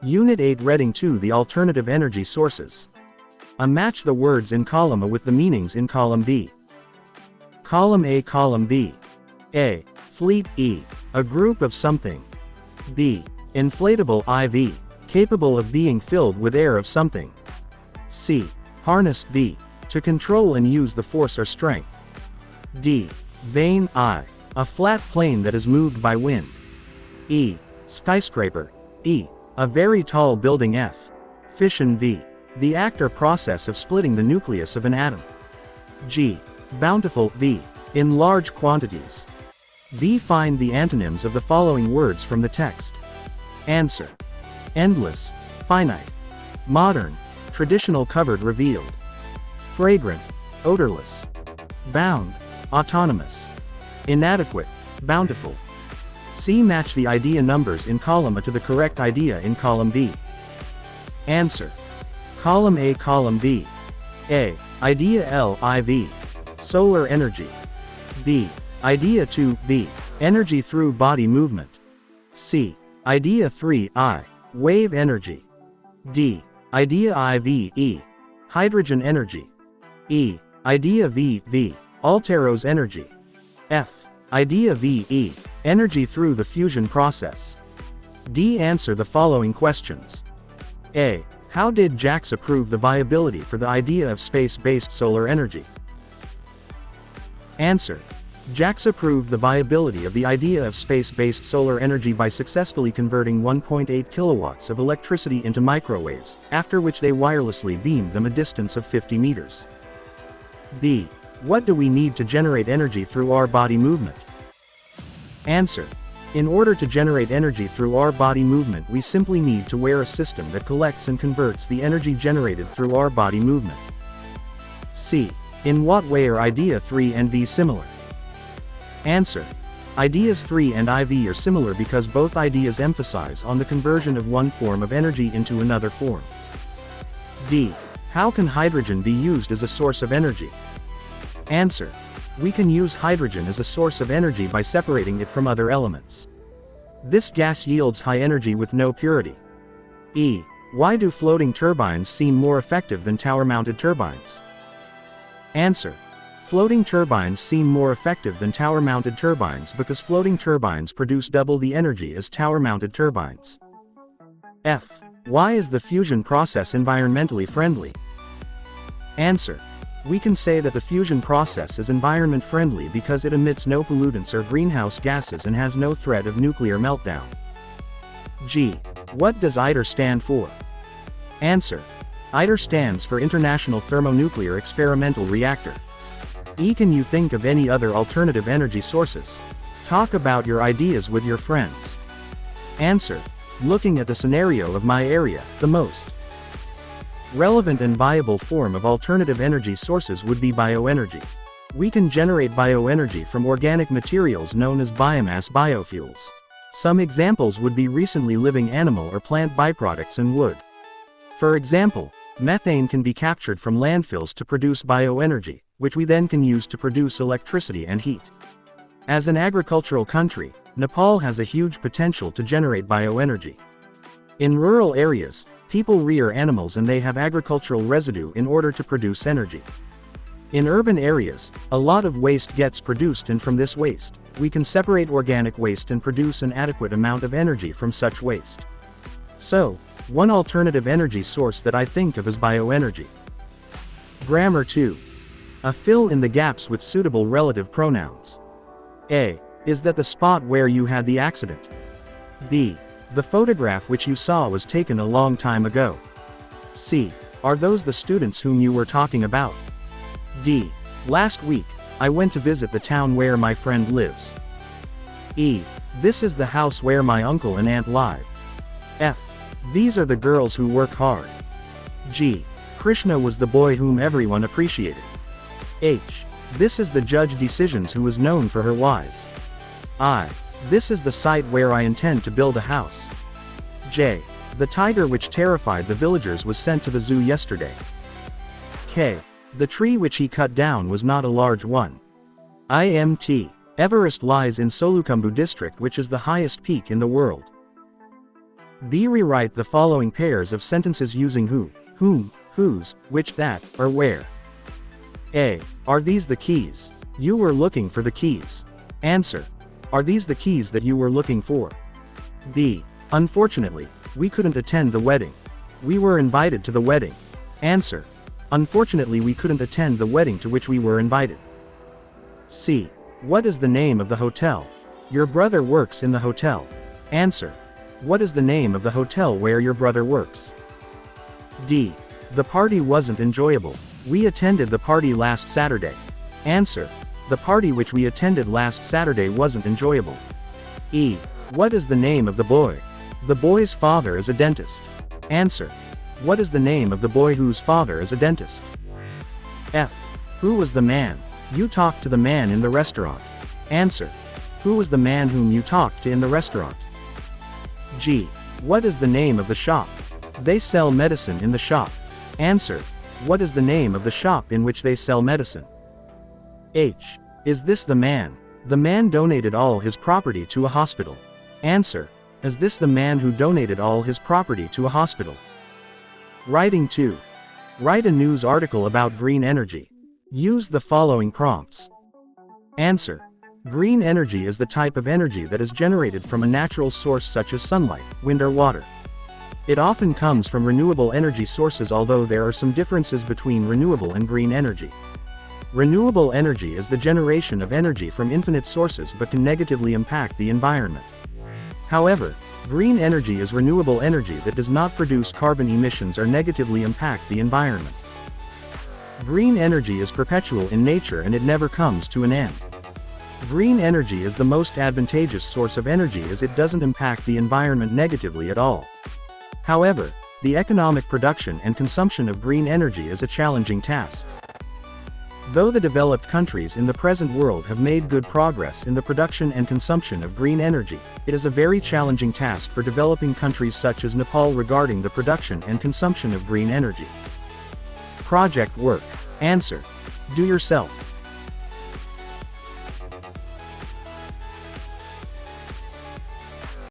Unit 8 Reading 2 The alternative energy sources. Match the words in column A with the meanings in column B. Column A. Column B. A. Fleet. E. A group of something. B. Inflatable. IV. Capable of being filled with air of something. C. Harness. B. To control and use the force or strength. D. Vane. I. A flat plane that is moved by wind. E. Skyscraper. E. A very tall building. F. Fission. V. The act or process of splitting the nucleus of an atom. G. Bountiful. V. In large quantities. B. Find the antonyms of the following words from the text. Answer. Endless. Finite. Modern. Traditional. Covered. Revealed. Fragrant. Odorless. Bound. Autonomous. Inadequate. Bountiful. C. Match the idea numbers in column A to the correct idea in column B. Answer. Column A. Column B. A. Idea L. IV. Solar energy. B. Idea 2. B. Energy through body movement. C. Idea 3. I. Wave energy. D. Idea IV. E. Hydrogen energy. E. Idea V. V. Alteros energy. F. Idea V. E. Energy through the fusion process. D. Answer the following questions. A. How did JAXA prove the viability for the idea of space-based solar energy? Answer. JAXA proved the viability of the idea of space-based solar energy by successfully converting 1.8 kilowatts of electricity into microwaves, after which they wirelessly beamed them a distance of 50 meters. B. What do we need to generate energy through our body movement? Answer. In order to generate energy through our body movement, we simply need to wear a system that collects and converts the energy generated through our body movement. C. In what way are idea 3 and V similar? Answer. Ideas 3 and IV are similar because both ideas emphasize on the conversion of one form of energy into another form. D. How can hydrogen be used as a source of energy? Answer. We can use hydrogen as a source of energy by separating it from other elements. This gas yields high energy with no purity. E. Why do floating turbines seem more effective than tower-mounted turbines? Answer. Floating turbines seem more effective than tower-mounted turbines because floating turbines produce double the energy as tower-mounted turbines. F. Why is the fusion process environmentally friendly? Answer. We can say that the fusion process is environment friendly because it emits no pollutants or greenhouse gases and has no threat of nuclear meltdown. G. What does ITER stand for? Answer. ITER stands for International Thermonuclear Experimental Reactor. E. Can you think of any other alternative energy sources? Talk about your ideas with your friends. Answer. Looking at the scenario of my area, the most relevant and viable form of alternative energy sources would be bioenergy. We can generate bioenergy from organic materials known as biomass biofuels. Some examples would be recently living animal or plant byproducts and wood. For example, methane can be captured from landfills to produce bioenergy, which we then can use to produce electricity and heat. As an agricultural country, Nepal has a huge potential to generate bioenergy. In rural areas, people rear animals and they have agricultural residue in order to produce energy. In urban areas, a lot of waste gets produced, and from this waste, we can separate organic waste and produce an adequate amount of energy from such waste. So, one alternative energy source that I think of is bioenergy. Grammar 2. Fill in the gaps with suitable relative pronouns. A. Is that the spot where you had the accident? B. The photograph which you saw was taken a long time ago. C. Are those the students whom you were talking about? D. Last week, I went to visit the town where my friend lives. E. This is the house where my uncle and aunt live. F. These are the girls who work hard. G. Krishna was the boy whom everyone appreciated. H. This is the judge decisions who is known for her wise. I. This is the site where I intend to build a house. J. The tiger which terrified the villagers was sent to the zoo yesterday. K. The tree which he cut down was not a large one. Everest lies in Solukhumbu district, which is the highest peak in the world. B. Rewrite the following pairs of sentences using who, whom, whose, which, that, or where. A. Are these the keys? You were looking for the keys. Answer. Are these the keys that you were looking for? B. Unfortunately, we couldn't attend the wedding. We were invited to the wedding. Answer. Unfortunately, we couldn't attend the wedding to which we were invited. C. What is the name of the hotel? Your brother works in the hotel. Answer. What is the name of the hotel where your brother works? D. The party wasn't enjoyable. We attended the party last Saturday. Answer. The party which we attended last Saturday wasn't enjoyable. E. What is the name of the boy? The boy's father is a dentist. Answer. What is the name of the boy whose father is a dentist? F. Who was the man? You talked to the man in the restaurant. Answer. Who was the man whom you talked to in the restaurant? G. What is the name of the shop? They sell medicine in the shop. Answer. What is the name of the shop in which they sell medicine? H. Is this the man? The man donated all his property to a hospital. Answer. Is this the man who donated all his property to a hospital? Writing 2. Write a news article about green energy. Use the following prompts. Answer. Green energy is the type of energy that is generated from a natural source such as sunlight, wind or water. It often comes from renewable energy sources, although there are some differences between renewable and green energy. Renewable energy is the generation of energy from infinite sources but can negatively impact the environment. However, green energy is renewable energy that does not produce carbon emissions or negatively impact the environment. Green energy is perpetual in nature and it never comes to an end. Green energy is the most advantageous source of energy as it doesn't impact the environment negatively at all. However, the economic production and consumption of green energy is a challenging task. Though the developed countries in the present world have made good progress in the production and consumption of green energy, it is a very challenging task for developing countries such as Nepal regarding the production and consumption of green energy. Project work. Answer. Do yourself.